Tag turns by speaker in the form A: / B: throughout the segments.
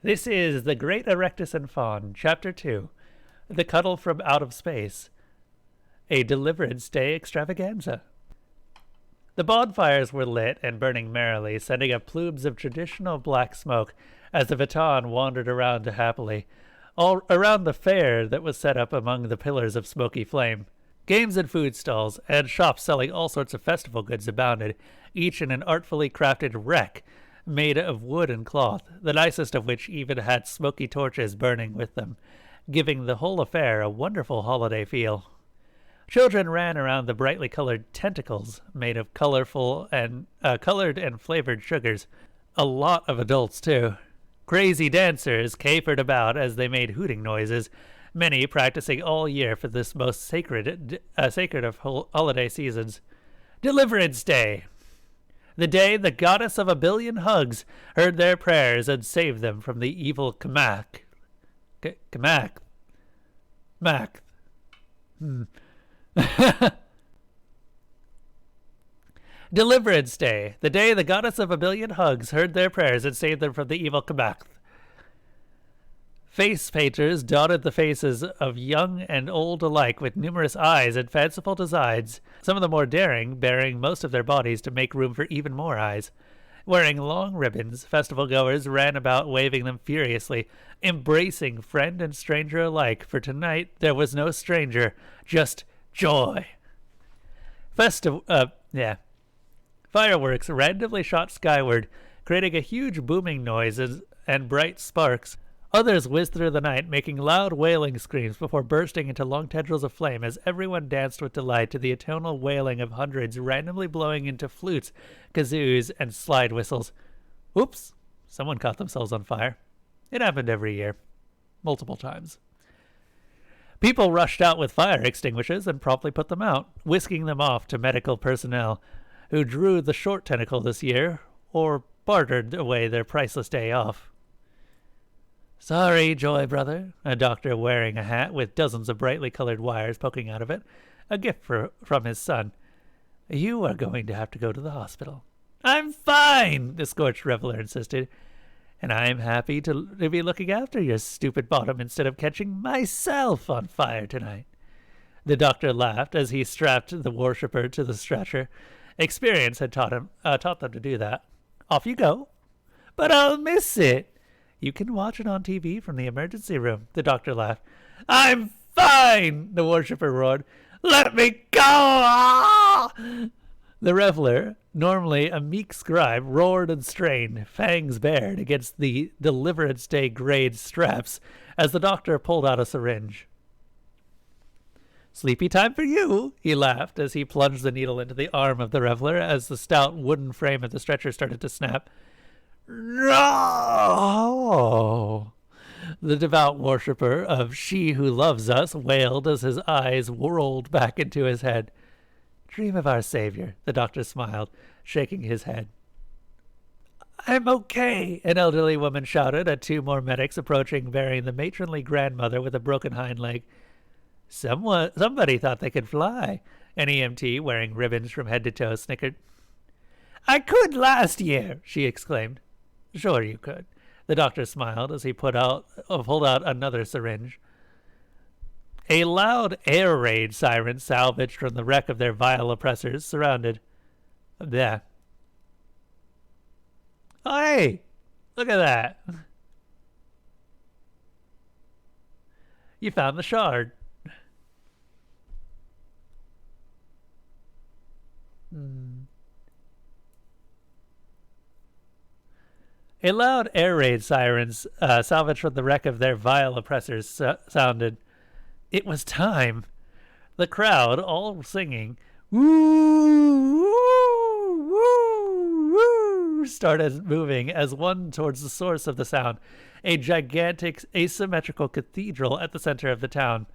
A: This is The Great Erectus and Faun, Chapter 2, The Cuddle from Out of Space, a Deliverance Day extravaganza. The bonfires were lit and burning merrily, sending up plumes of traditional black smoke as the Faun wandered around happily, all around the fair that was set up among the pillars of smoky flame. Games and food stalls, and shops selling all sorts of festival goods abounded, each in an artfully crafted wreck made of wood and cloth, the nicest of which even had smoky torches burning with them, giving the whole affair a wonderful holiday feel. Children ran around the brightly colored tentacles made of colored and flavored sugars. A lot of adults, too. Crazy dancers capered about as they made hooting noises, many practicing all year for this most sacred of holiday seasons. Deliverance Day! The day the goddess of a billion hugs heard their prayers and saved them from the evil Kamak. Deliverance Day, the day the goddess of a billion hugs heard their prayers and saved them from the evil Kamak. Face painters dotted the faces of young and old alike with numerous eyes and fanciful designs, some of the more daring baring most of their bodies to make room for even more eyes. Wearing long ribbons, festival-goers ran about waving them furiously, embracing friend and stranger alike, for tonight there was no stranger, just joy. Fireworks randomly shot skyward, creating a huge booming noise and bright sparks. Others whizzed through the night, making loud wailing screams before bursting into long tendrils of flame as everyone danced with delight to the eternal wailing of hundreds randomly blowing into flutes, kazoos, and slide whistles. Oops! Someone caught themselves on fire. It happened every year. Multiple times. People rushed out with fire extinguishers and promptly put them out, whisking them off to medical personnel, who drew the short tentacle this year, or bartered away their priceless day off. Sorry, Joy Brother, a doctor wearing a hat with dozens of brightly colored wires poking out of it, a gift from his son. You are going to have to go to the hospital. I'm fine, the scorched reveler insisted, and I'm happy to be looking after your stupid bottom instead of catching myself on fire tonight. The doctor laughed as he strapped the worshipper to the stretcher. Experience had taught them to do that. Off you go. But I'll miss it. You can watch it on TV from the emergency room, the doctor laughed. I'm fine, the worshipper roared. Let me go! Ah! The reveler, normally a meek scribe, roared and strained, fangs bared against the Deliverance Day grade straps as the doctor pulled out a syringe. Sleepy time for you, he laughed as he plunged the needle into the arm of the reveler as the stout wooden frame of the stretcher started to snap. No! The devout worshipper of She Who Loves Us wailed as his eyes whirled back into his head. Dream of our Savior, the doctor smiled, shaking his head. I'm okay, an elderly woman shouted at two more medics approaching, bearing the matronly grandmother with a broken hind leg. Somebody thought they could fly, an EMT wearing ribbons from head to toe snickered. I could last year, she exclaimed. Sure you could. The doctor smiled as he pulled out another syringe. A loud air raid siren salvaged from the wreck of their vile oppressors surrounded. There. Oh, hey! Look at that. You found the shard. A loud air raid sirens salvaged from the wreck of their vile oppressors sounded. It was time. The crowd, all singing, woo, woo, woo, woo, started moving as one towards the source of the sound, a gigantic asymmetrical cathedral at the center of the town.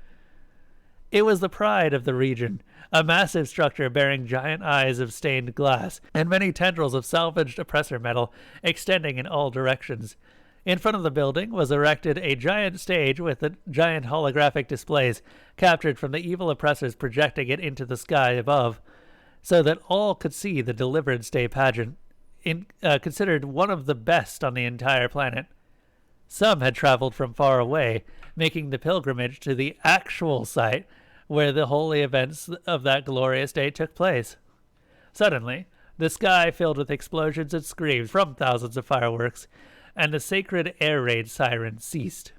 A: It was the pride of the region, a massive structure bearing giant eyes of stained glass and many tendrils of salvaged oppressor metal extending in all directions. In front of the building was erected a giant stage with giant holographic displays captured from the evil oppressors projecting it into the sky above, so that all could see the Deliverance Day pageant, considered one of the best on the entire planet. Some had traveled from far away, making the pilgrimage to the actual site where the holy events of that glorious day took place. Suddenly, the sky filled with explosions and screams from thousands of fireworks, and the sacred air raid siren ceased.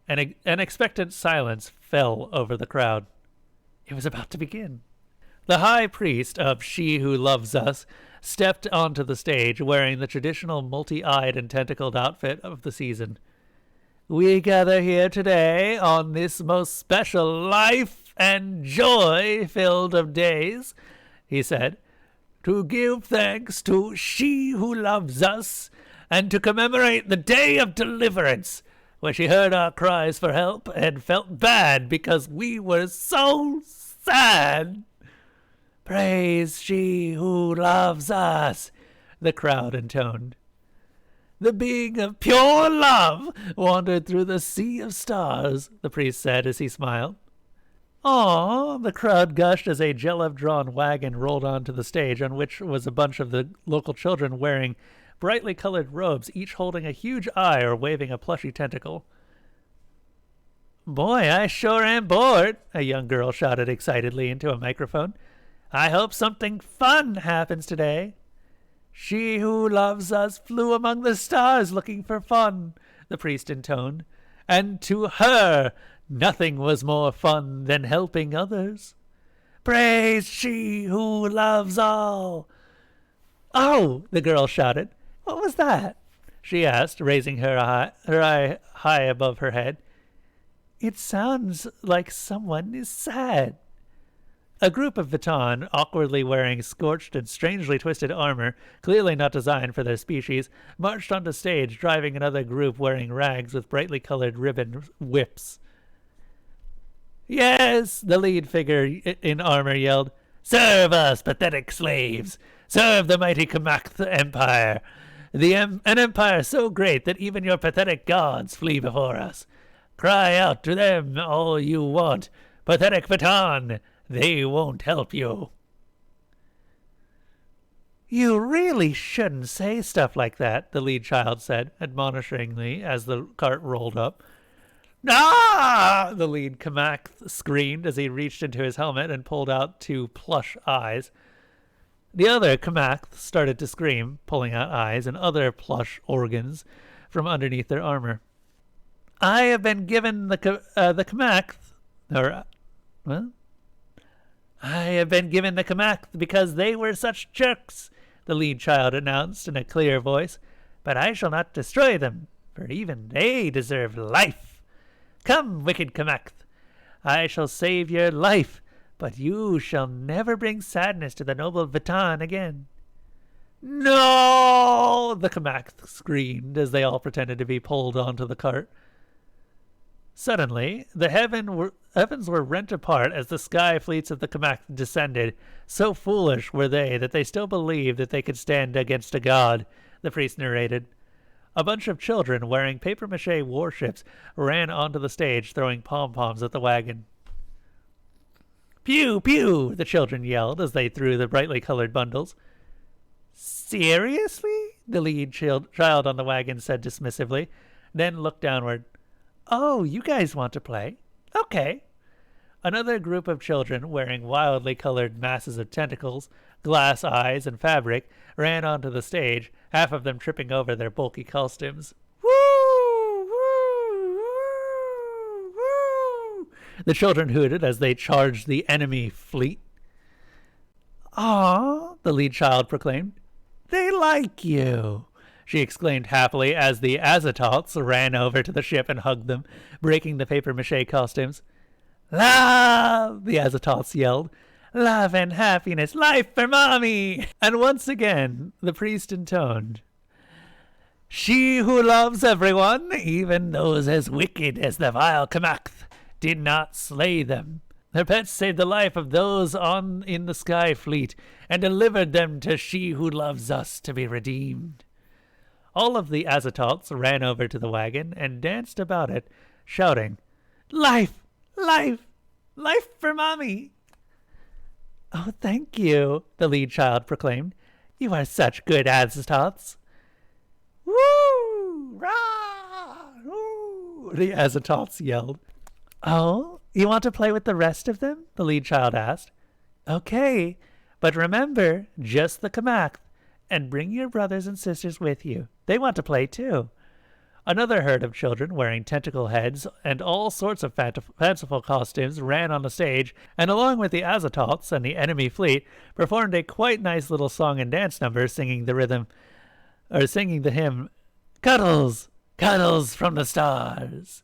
A: An expectant silence fell over the crowd. It was about to begin. The high priest of She Who Loves Us stepped onto the stage wearing the traditional multi-eyed and tentacled outfit of the season. "We gather here today on this most special life and joy-filled of days," he said, "to give thanks to She Who Loves Us and to commemorate the day of deliverance, where she heard our cries for help and felt bad because we were so sad. Praise She Who Loves Us," the crowd intoned. "The being of pure love wandered through the sea of stars," the priest said as he smiled. "Aw," the crowd gushed as a Jelev-drawn wagon rolled onto the stage, on which was a bunch of the local children wearing brightly colored robes, each holding a huge eye or waving a plushy tentacle. "Boy, I sure am bored," a young girl shouted excitedly into a microphone. "I hope something fun happens today." "She who loves us flew among the stars looking for fun," the priest intoned, "and to her nothing was more fun than helping others. Praise She Who Loves All." "Oh," the girl shouted. "What was that?" she asked, raising her eye high above her head. "It sounds like someone is sad." A group of Vitan, awkwardly wearing scorched and strangely twisted armor, clearly not designed for their species, marched onto stage, driving another group wearing rags with brightly colored ribbon whips. "Yes," the lead figure in armor yelled. "Serve us, pathetic slaves! Serve the mighty Kamakth Empire! An empire so great that even your pathetic gods flee before us. Cry out to them all you want. Pathetic Vitan! They won't help you." "You really shouldn't say stuff like that," the lead child said, admonishingly as the cart rolled up. "Ah!" the lead Kamakth screamed as he reached into his helmet and pulled out 2 plush eyes. The other Kamakth started to scream, pulling out eyes and other plush organs from underneath their armor. "I have been given the Kamakth, I have been given the Kamakth because they were such jerks," the lead child announced in a clear voice. "But I shall not destroy them, for even they deserve life. Come, wicked Kamakth, I shall save your life, but you shall never bring sadness to the noble Vitan again." "No!" the Kamakth screamed as they all pretended to be pulled onto the cart. Suddenly, the heavens were rent apart as the sky fleets of the Kamakth descended. So foolish were they that they still believed that they could stand against a god, the priest narrated. A bunch of children wearing papier-mâché warships ran onto the stage, throwing pom-poms at the wagon. "Pew, pew!" the children yelled as they threw the brightly colored bundles. "Seriously?" the lead child on the wagon said dismissively, then looked downward. "Oh, you guys want to play? Okay." Another group of children wearing wildly colored masses of tentacles, glass eyes, and fabric ran onto the stage, half of them tripping over their bulky costumes. "Woo! Woo! Woo! Woo!" the children hooted as they charged the enemy fleet. "Aw," the lead child proclaimed. "They like you," she exclaimed happily as the Azatoths ran over to the ship and hugged them, breaking the papier-mâché costumes. "Love!" the Azatoths yelled. "Love and happiness! Life for Mommy!" And once again the priest intoned, "She who loves everyone, even those as wicked as the vile Kamakth, did not slay them. Their pets saved the life of those in the Sky Fleet and delivered them to She Who Loves Us to be redeemed." All of the Azatoths ran over to the wagon and danced about it, shouting, "Life! Life! Life for Mommy!" "Oh, thank you," the lead child proclaimed. "You are such good Azatoths." "Woo! Rah!" the Azatoths yelled. Oh, you want to play with the rest of them? The lead child asked. Okay, but remember, just the Kamath, and bring your brothers and sisters with you. They want to play too. Another herd of children wearing tentacle heads and all sorts of fanciful costumes ran on the stage, and along with the Azatoths and the enemy fleet, performed a quite nice little song and dance number, singing the hymn, Cuddles, Cuddles from the Stars.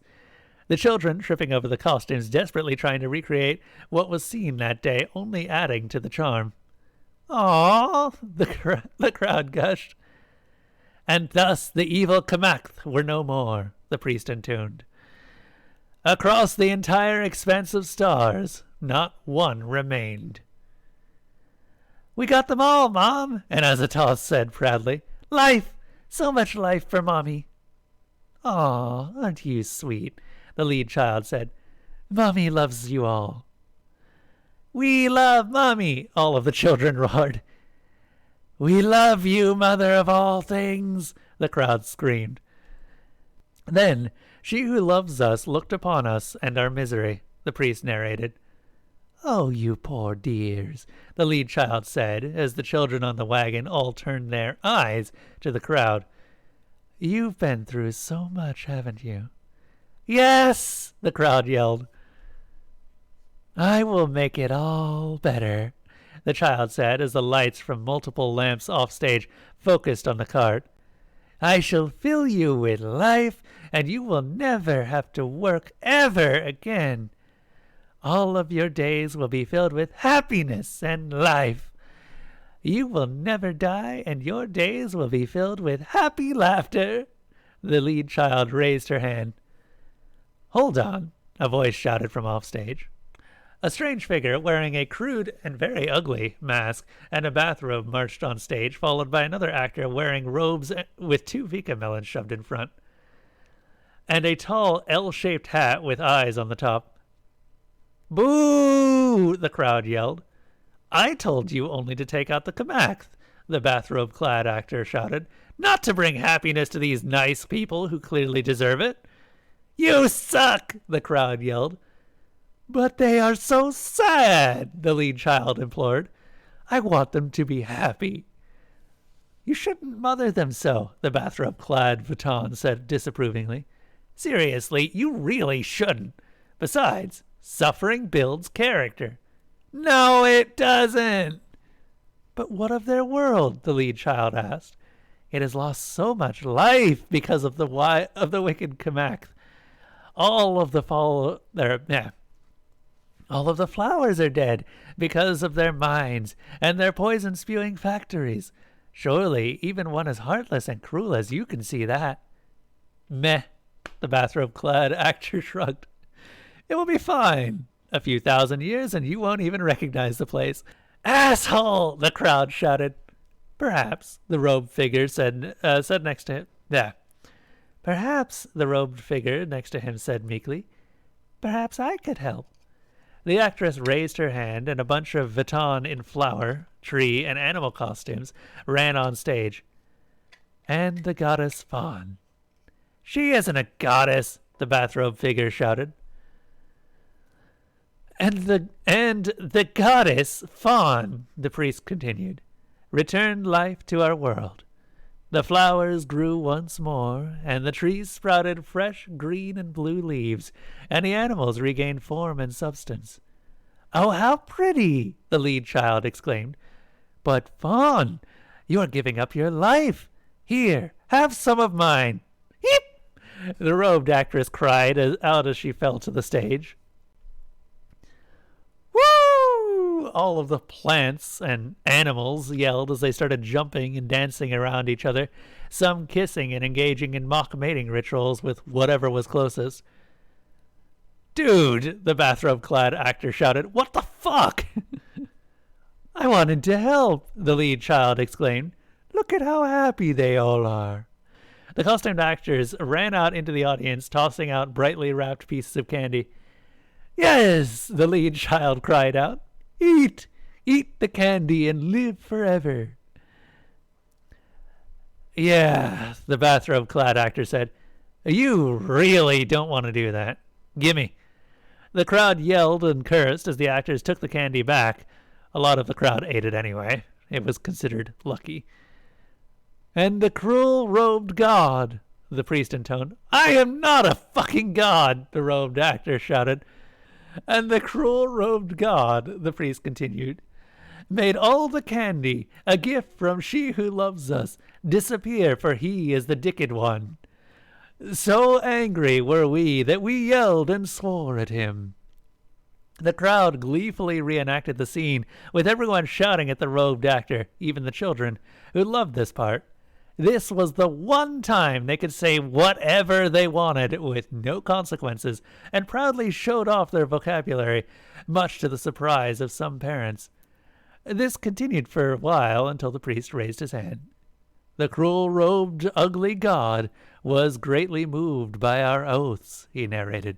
A: The children tripping over the costumes, desperately trying to recreate what was seen that day, only adding to the charm. Aww, the crowd gushed. And thus the evil Kamath were no more, the priest intoned. Across the entire expanse of stars, not one remained. We got them all, Mom, an Azatoth said proudly. Life! So much life for Mommy. Aw, aren't you sweet? The lead child said. Mommy loves you all. We love Mommy, all of the children roared. We love you, Mother of all things, the crowd screamed. Then she who loves us looked upon us and our misery, the priest narrated. Oh, you poor dears, the lead child said, as the children on the wagon all turned their eyes to the crowd. You've been through so much, haven't you? Yes, the crowd yelled. I will make it all better, the child said as the lights from multiple lamps off stage focused on the cart. I shall fill you with life, and you will never have to work ever again. All of your days will be filled with happiness and life. You will never die, and your days will be filled with happy laughter. The lead child raised her hand. Hold on, a voice shouted from offstage. A strange figure wearing a crude and very ugly mask and a bathrobe marched on stage, followed by another actor wearing robes with 2 Vika melons shoved in front, and a tall L-shaped hat with eyes on the top. Boo! The crowd yelled. I told you only to take out the Kamath, the bathrobe-clad actor shouted, not to bring happiness to these nice people who clearly deserve it. You suck! The crowd yelled. But they are so sad, the lead child implored. I want them to be happy. You shouldn't mother them so, the bathrobe-clad Faun said disapprovingly. Seriously, you really shouldn't. Besides, suffering builds character. No, it doesn't. But what of their world? The lead child asked. It has lost so much life because of the wicked Kamath. All of the flowers are dead because of their mines and their poison-spewing factories. Surely even one as heartless and cruel as you can see that. Meh, the bathrobe-clad actor shrugged. It will be fine. A few thousand years and you won't even recognize the place. Asshole! The crowd shouted. Perhaps, the robed figure said next to him. Yeah. Perhaps, the robed figure next to him said meekly. Perhaps I could help. The actress raised her hand, and a bunch of Vuitton in flower, tree, and animal costumes ran on stage. And the goddess Faun. She isn't a goddess, the bathrobe figure shouted. And the goddess Faun, the priest continued, returned life to our world. The flowers grew once more, and the trees sprouted fresh green and blue leaves, and the animals regained form and substance. Oh, how pretty! The lead child exclaimed. But, Faun, you are giving up your life. Here, have some of mine. Heep! The robed actress cried out as she fell to the stage. Woo! All of the plants and animals yelled as they started jumping and dancing around each other, some kissing and engaging in mock mating rituals with whatever was closest. Dude, the bathrobe-clad actor shouted, what the fuck? I wanted to help, the lead child exclaimed. Look at how happy they all are. The costumed actors ran out into the audience, tossing out brightly wrapped pieces of candy. Yes, the lead child cried out. Eat the candy and live forever. Yeah, the bathrobe-clad actor said. You really don't want to do that. Gimme. The crowd yelled and cursed as the actors took the candy back. A lot of the crowd ate it anyway. It was considered lucky. And the cruel robed god, the priest intoned. I am not a fucking god, the robed actor shouted. And the cruel robed god, the priest continued, made all the candy, a gift from she who loves us, disappear, for he is the dicked one. So angry were we that we yelled and swore at him. The crowd gleefully reenacted the scene, with everyone shouting at the robed actor, even the children, who loved this part. This was the one time they could say whatever they wanted with no consequences, and proudly showed off their vocabulary, much to the surprise of some parents. This continued for a while until the priest raised his hand. The cruel-robed, ugly god was greatly moved by our oaths, he narrated.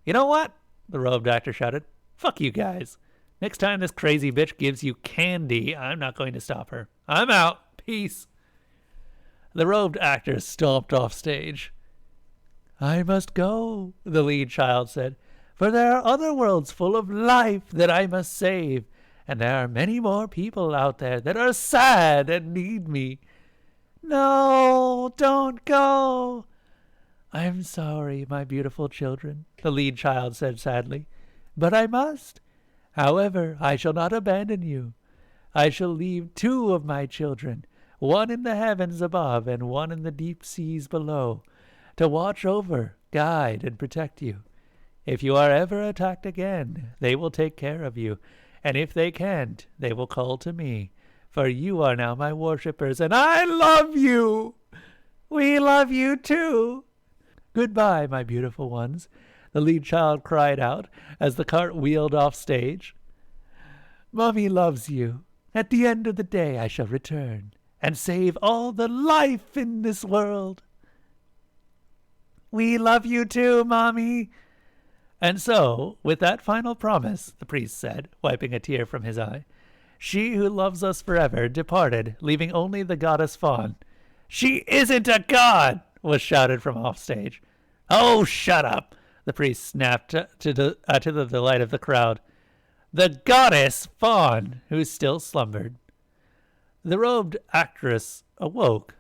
A: You know what? The robed actor shouted. Fuck you guys. Next time this crazy bitch gives you candy, I'm not going to stop her. I'm out. Peace. The robed actor stomped off stage. I must go, the lead child said, for there are other worlds full of life that I must save, and there are many more people out there that are sad and need me. No, don't go. I'm sorry, my beautiful children, the lead child said sadly, but I must. However, I shall not abandon you. I shall leave 2 of my children, one in the heavens above and one in the deep seas below, to watch over, guide, and protect you. If you are ever attacked again, they will take care of you, and if they can't, they will call to me, for you are now my worshippers, and I love you. We love you too. Goodbye, my beautiful ones, the lead child cried out as the cart wheeled off stage. Mummy loves you. At the end of the day I shall return and save all the life in this world. We love you too, Mommy. And so, with that final promise, the priest said, wiping a tear from his eye, she who loves us forever departed, leaving only the goddess Faun. She isn't a god, was shouted from off stage. Oh, shut up, the priest snapped to the delight of the crowd. The goddess Faun, who still slumbered. The robed actress awoke,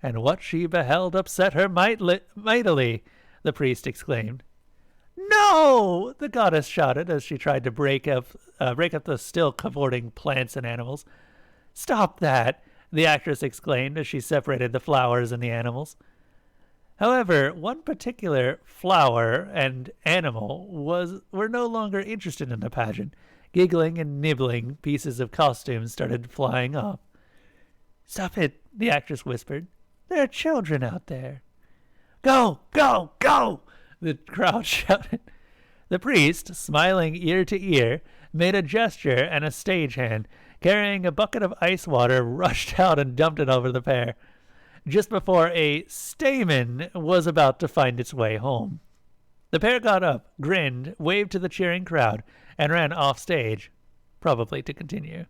A: and what she beheld upset her mightily, the priest exclaimed. No! The goddess shouted as she tried to break up the still cavorting plants and animals. Stop that! The actress exclaimed as she separated the flowers and the animals. However, one particular flower and animal were no longer interested in the pageant. Giggling and nibbling pieces of costumes started flying off. Stop it, the actress whispered. There are children out there. Go, go, go! The crowd shouted. The priest, smiling ear to ear, made a gesture, and a stagehand, carrying a bucket of ice water, rushed out and dumped it over the pair, just before a stamen was about to find its way home. The pair got up, grinned, waved to the cheering crowd, and ran off stage, probably to continue.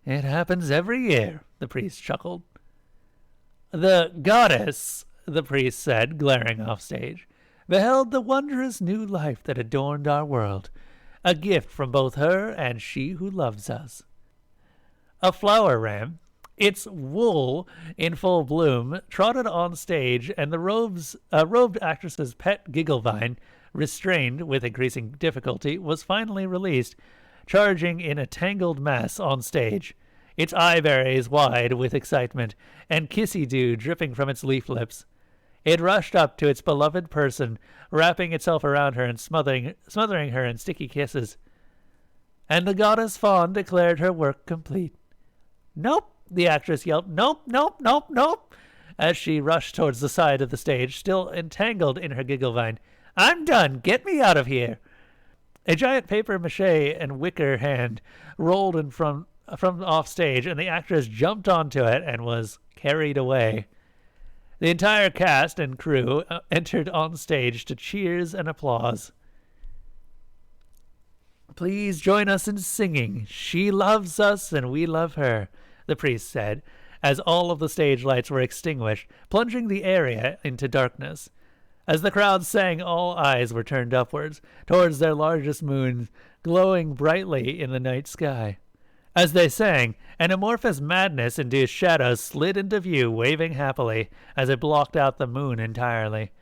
A: It happens every year, the priest chuckled. The goddess, the priest said, glaring off stage, beheld the wondrous new life that adorned our world, a gift from both her and she who loves us. A flower ram, its wool in full bloom, trotted on stage, and the robed actress's pet gigglevine, restrained with increasing difficulty, was finally released, charging in a tangled mass on stage, its eyeberries wide with excitement, and kissy-dew dripping from its leaf lips. It rushed up to its beloved person, wrapping itself around her and smothering her in sticky kisses. And the goddess Faun declared her work complete. Nope, the actress yelled, nope, nope, nope, nope, as she rushed towards the side of the stage, still entangled in her gigglevine. I'm done. Get me out of here. A giant papier-mâché and wicker hand rolled in from off stage, and the actress jumped onto it and was carried away. The entire cast and crew entered on stage to cheers and applause. Please join us in singing. She loves us and we love her, the priest said, as all of the stage lights were extinguished, plunging the area into darkness. As the crowd sang, all eyes were turned upwards, towards their largest moon, glowing brightly in the night sky. As they sang, an amorphous madness-induced shadow slid into view, waving happily, as it blocked out the moon entirely.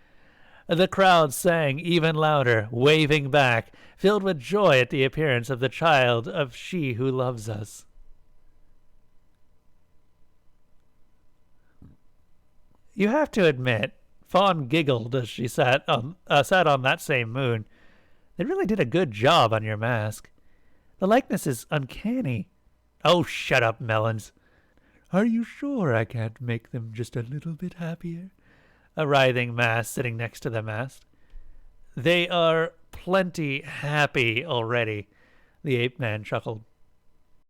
A: The crowd sang even louder, waving back, filled with joy at the appearance of the child of she who loves us. You have to admit, Faun giggled as she sat on that same moon. They really did a good job on your mask. The likeness is uncanny. Oh, shut up, Melons. Are you sure I can't make them just a little bit happier? A writhing mass sitting next to the mast. They are plenty happy already, the ape-man chuckled.